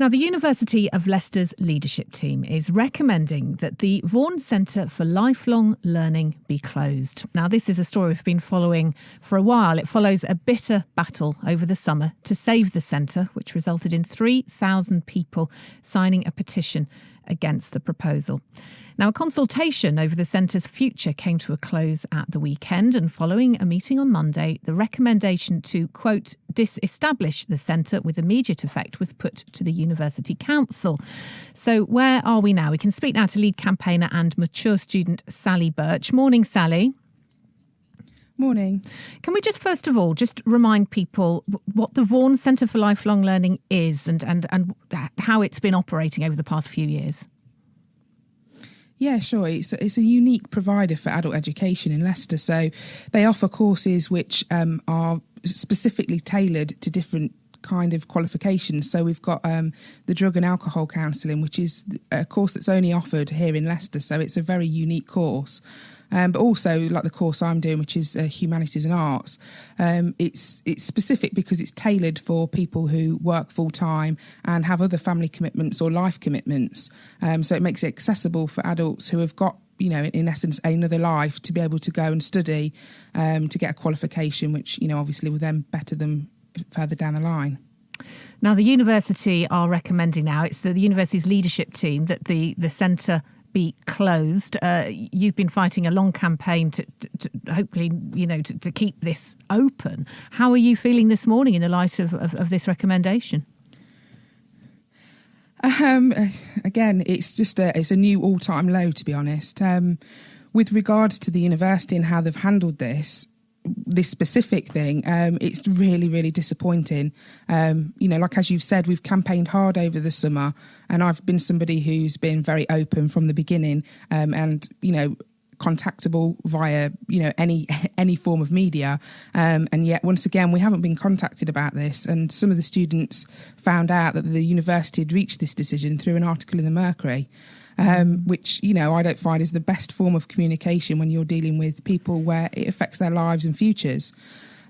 Now, the University of Leicester's leadership team is recommending that the Vaughan Centre for Lifelong Learning be closed. Now, this is a story we've been following for a while. It follows a bitter battle over the summer to save the centre, which resulted in 3,000 people signing a petition against the proposal. Now, a consultation over the centre's future came to a close at the weekend, and following a meeting on Monday, the recommendation to, quote, disestablish the centre with immediate effect was put to the University Council. So where are we now? We can speak now to lead campaigner and mature student Sally Birch. Morning, Sally. Morning. Can we just first of all just remind people what the Vaughan Centre for Lifelong Learning is and how it's been operating over the past few years? Yeah, sure. It's a unique provider for adult education in Leicester. So they offer courses which are specifically tailored to different kind of qualifications. So we've got the drug and alcohol counselling, which is a course that's only offered here in Leicester. So it's a very unique course. But also, like the course I'm doing, which is Humanities and Arts, it's specific because it's tailored for people who work full-time and have other family commitments or life commitments. So it makes it accessible for adults who have got, you know, in essence, another life to be able to go and study to get a qualification, which, you know, obviously will then better them further down the line. Now, the university are recommending now, it's the university's leadership team, that the centre be closed. You've been fighting a long campaign to hopefully, you know, to keep this open. How are you feeling this morning in the light of this recommendation? Again, it's a new all-time low, to be honest. With regards to the university and how they've handled this specific thing, it's really, really disappointing. You know, like as you've said, we've campaigned hard over the summer, and I've been somebody who's been very open from the beginning, and, you know, contactable via, you know, any form of media, and yet once again we haven't been contacted about this. And some of the students found out that the university had reached this decision through an article in the Mercury. Which, you know, I don't find is the best form of communication when you're dealing with people where it affects their lives and futures.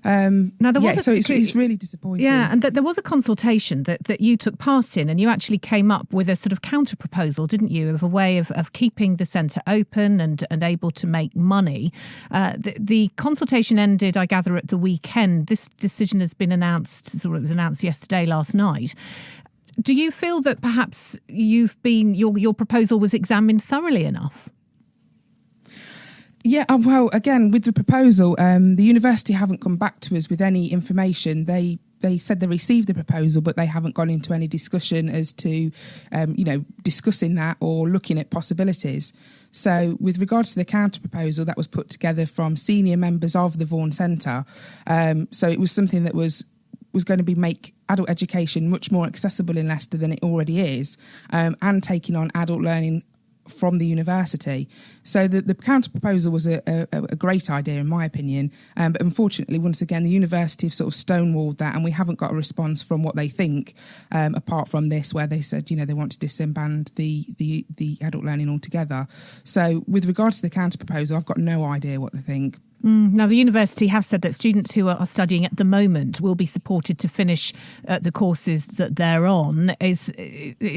Now, it's really disappointing. Yeah, and there was a consultation that you took part in, and you actually came up with a sort of counter proposal, didn't you, of a way of keeping the centre open and able to make money. The consultation ended, I gather, at the weekend. This decision has been announced, or it was announced yesterday, last night. Do you feel that perhaps your proposal was examined thoroughly enough? Yeah, well, again, with the proposal, the university haven't come back to us with any information. They said they received the proposal, but they haven't gone into any discussion as to, you know, discussing that or looking at possibilities. So with regards to the counter proposal that was put together from senior members of the Vaughan Centre, so it was something that was going to make adult education much more accessible in Leicester than it already is, and taking on adult learning from the university. So the counter proposal was a great idea in my opinion, but unfortunately once again the university have sort of stonewalled that, and we haven't got a response from what they think, apart from this where they said, you know, they want to disband the adult learning altogether. So with regards to the counter proposal, I've got no idea what they think. Now, the university have said that students who are studying at the moment will be supported to finish the courses that they're on. Is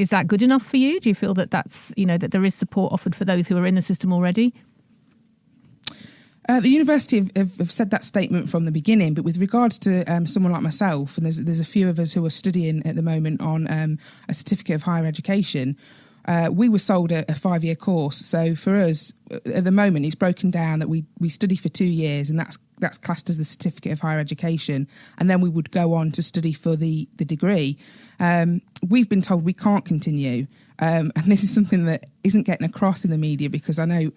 that good enough for you? Do you feel that that's, you know, that there is support offered for those who are in the system already? The university have said that statement from the beginning, but with regards to someone like myself, and there's a few of us who are studying at the moment on a certificate of higher education, we were sold a 5-year course. So for us, at the moment, it's broken down that we study for 2 years, and that's classed as the certificate of higher education. And then we would go on to study for the degree. We've been told we can't continue. And this is something that isn't getting across in the media, because I know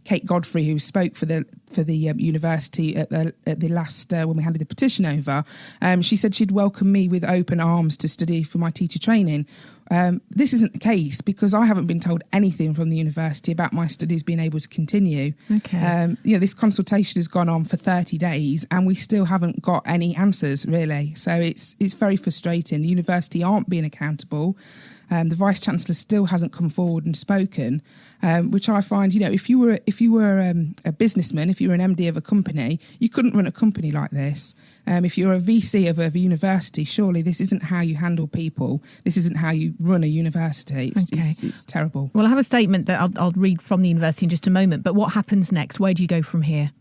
Kate Godfrey, who spoke for the university at the last when we handed the petition over, she said she'd welcome me with open arms to study for my teacher training. This isn't the case, because I haven't been told anything from the university about my studies being able to continue. Okay. You know, this consultation has gone on for 30 days and we still haven't got any answers, really. So it's very frustrating. The university aren't being accountable. The Vice-Chancellor still hasn't come forward and spoken spoken, which I find, if you were a businessman, if you were an MD of a company, you couldn't run a company like this. If you're a VC of a university, surely this isn't how you handle people. This isn't how you run a university. It's terrible. Well, I have a statement that I'll read from the university in just a moment. But what happens next? Where do you go from here?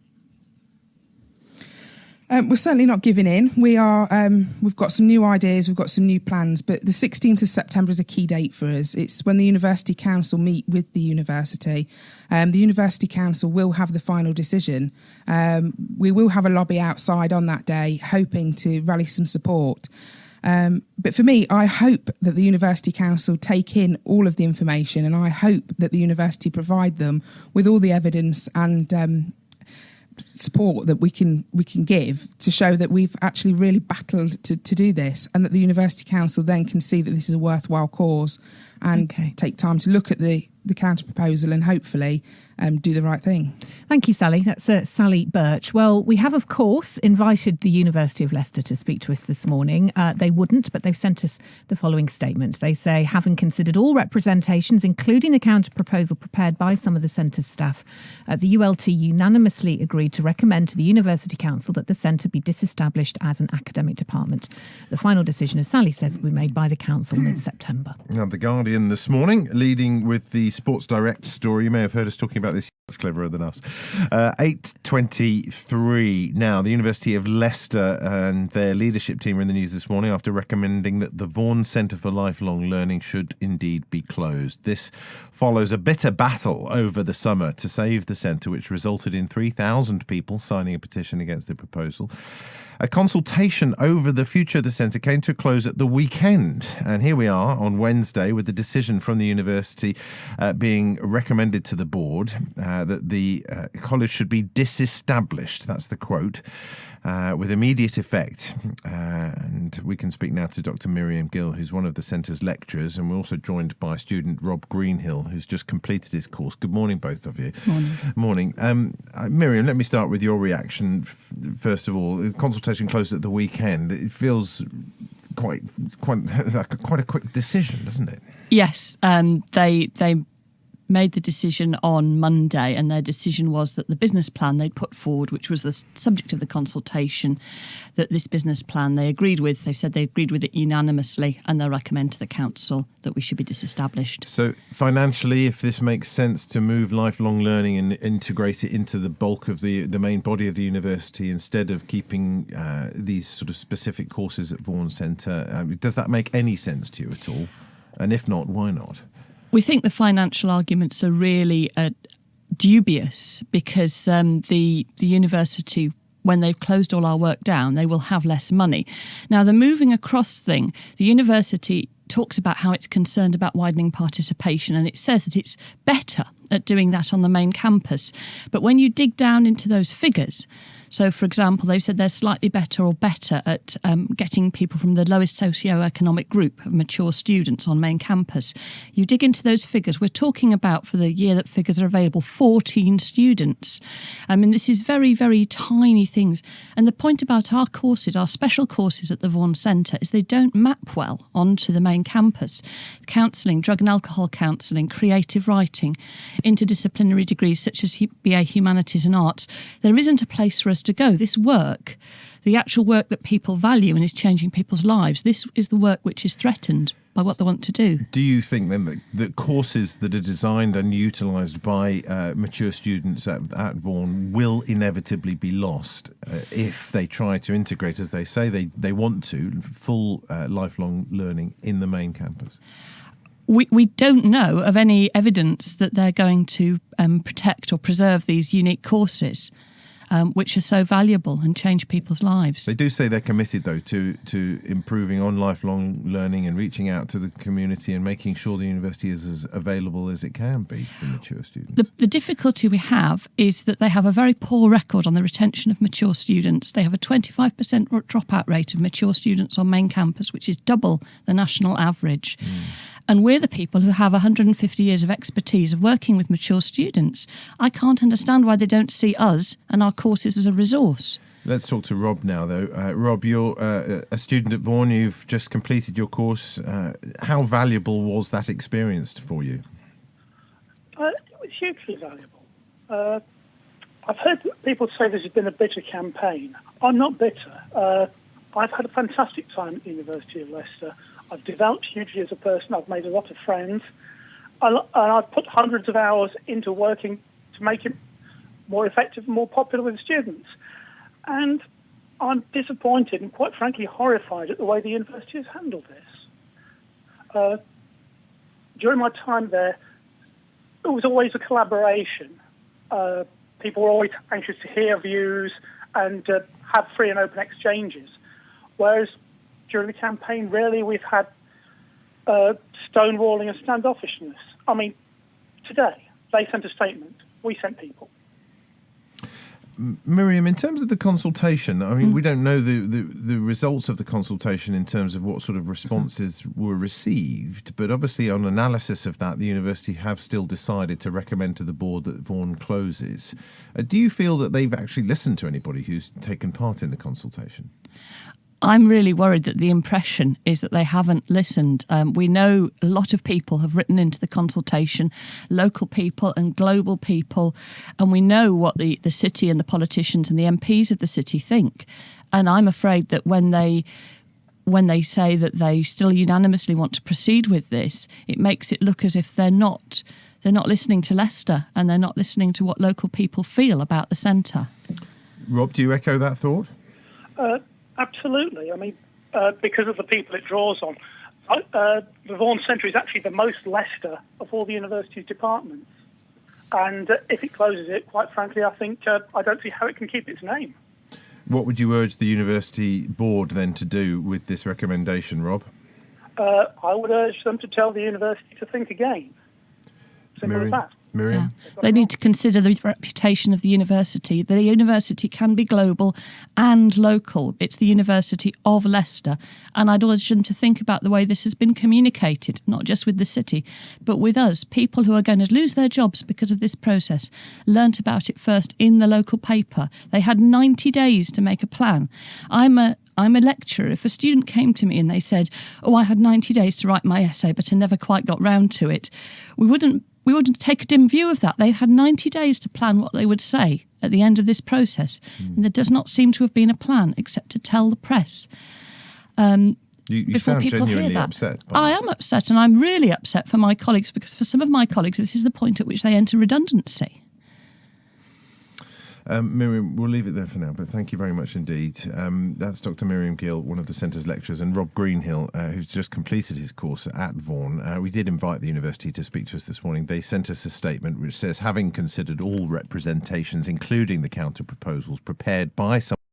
We're certainly not giving in. We've got some new ideas, we've got some new plans, but the 16th of September is a key date for us. It's when the University Council meet with the university. The University Council will have the final decision. We will have a lobby outside on that day, hoping to rally some support. But for me, I hope that the University Council take in all of the information, and I hope that the university provide them with all the evidence and support that we can give to show that we've actually really battled to do this, and that the University Council then can see that this is a worthwhile cause and take time to look at the counter proposal and hopefully do the right thing. Thank you, Sally. That's Sally Birch. Well, we have, of course, invited the University of Leicester to speak to us this morning. They wouldn't, but they've sent us the following statement. They say, having considered all representations, including the counter proposal prepared by some of the centre's staff, the ULT unanimously agreed to recommend to the University Council that the centre be disestablished as an academic department. The final decision, as Sally says, will be made by the council mid-September. Now, The Guardian this morning, leading with the Sports Direct story. You may have heard us talking about this, much cleverer than us. 8:23 now. The University of Leicester and their leadership team are in the news this morning after recommending that the Vaughan Centre for Lifelong Learning should indeed be closed. This follows a bitter battle over the summer to save the centre, which resulted in 3,000 people signing a petition against the proposal. A consultation over the future of the centre came to a close at the weekend. And here we are on Wednesday with the decision from the university being recommended to the board that the college should be disestablished. That's the quote. With immediate effect. And we can speak now to Dr. Miriam Gill, who's one of the centre's lecturers, and we're also joined by student Rob Greenhill, who's just completed his course. Good morning, both of you. Morning. Miriam, let me start with your reaction. First of all, the consultation closed at the weekend. It feels quite a quick decision, doesn't it? Yes, they made the decision on Monday, and their decision was that the business plan they'd put forward, which was the subject of the consultation, that this business plan they agreed with. They said they agreed with it unanimously, and they'll recommend to the council that we should be disestablished. So financially, if this makes sense to move lifelong learning and integrate it into the bulk of the main body of the university instead of keeping these sort of specific courses at Vaughan Centre, does that make any sense to you at all? And if not, why not? We think the financial arguments are really dubious because the university, when they've closed all our work down, they will have less money. Now, the moving across thing, the university talks about how it's concerned about widening participation, and it says that it's better at doing that on the main campus. But when you dig down into those figures, so, for example, they've said they're slightly better at getting people from the lowest socio-economic group of mature students on main campus. You dig into those figures, we're talking about, for the year that figures are available, 14 students. I mean, this is very, very tiny things. And the point about our courses, our special courses at the Vaughan Centre, is they don't map well onto the main campus. Counselling, drug and alcohol counselling, creative writing, interdisciplinary degrees such as BA Humanities and Arts, there isn't a place for us to go. This work, the actual work that people value and is changing people's lives, this is the work which is threatened by what they want to do. Do you think then that courses that are designed and utilised by mature students at Vaughan will inevitably be lost if they try to integrate, as they say they want to, full lifelong learning in the main campus? We don't know of any evidence that they're going to protect or preserve these unique courses, which are so valuable and change people's lives. They do say they're committed, though, to improving on lifelong learning and reaching out to the community and making sure the university is as available as it can be for mature students. The difficulty we have is that they have a very poor record on the retention of mature students. They have a 25% dropout rate of mature students on main campus, which is double the national average. And we're the people who have 150 years of expertise of working with mature students. I can't understand why they don't see us and our courses as a resource. Let's talk to Rob now, though. Rob, you're a student at Vaughan. You've just completed your course. How valuable was that experience for you? hugely valuable. I've heard people say this has been a bitter campaign. I'm not bitter. I've had a fantastic time at the University of Leicester. I've developed hugely as a person. I've made a lot of friends. And I've put hundreds of hours into working to make it more effective and more popular with students. And I'm disappointed and quite frankly horrified at the way the university has handled this. During my time there, it was always a collaboration. People were always anxious to hear views and have free and open exchanges. Whereas during the campaign, rarely we've had stonewalling and standoffishness. I mean, today, they sent a statement. We sent people. Miriam, in terms of the consultation, I mean, we don't know the results of the consultation in terms of what sort of responses were received, but obviously on analysis of that, the university have still decided to recommend to the board that Vaughan closes. Do you feel that they've actually listened to anybody who's taken part in the consultation? I'm really worried that the impression is that they haven't listened. We know a lot of people have written into the consultation, local people and global people, and we know what the city and the politicians and the MPs of the city think. And I'm afraid that when they say that they still unanimously want to proceed with this, it makes it look as if they're not listening to Leicester and they're not listening to what local people feel about the centre. Rob, do you echo that thought? Absolutely. I mean, because of the people it draws on. The Vaughan Centre is actually the most Leicester of all the university's departments. And if it closes it, quite frankly, I think I don't see how it can keep its name. What would you urge the university board then to do with this recommendation, Rob? I would urge them to tell the university to think again. Simple as that. Miriam? Yeah. They need to consider the reputation of the university. The university can be global and local. It's the University of Leicester. And I'd urge them to think about the way this has been communicated, not just with the city, but with us. People who are going to lose their jobs because of this process learnt about it first in the local paper. They had 90 days to make a plan. I'm a lecturer. If a student came to me and they said, I had 90 days to write my essay, but I never quite got round to it, we wouldn't take a dim view of that. They had 90 days to plan what they would say at the end of this process. And there does not seem to have been a plan except to tell the press. You sound genuinely upset. I am upset, and I'm really upset for my colleagues, because for some of my colleagues, this is the point at which they enter redundancy. Miriam, we'll leave it there for now, but thank you very much indeed. That's Dr. Miriam Gill, one of the Centre's lecturers, and Rob Greenhill, who's just completed his course at Vaughan. We did invite the university to speak to us this morning. They sent us a statement which says, having considered all representations, including the counter-proposals prepared by some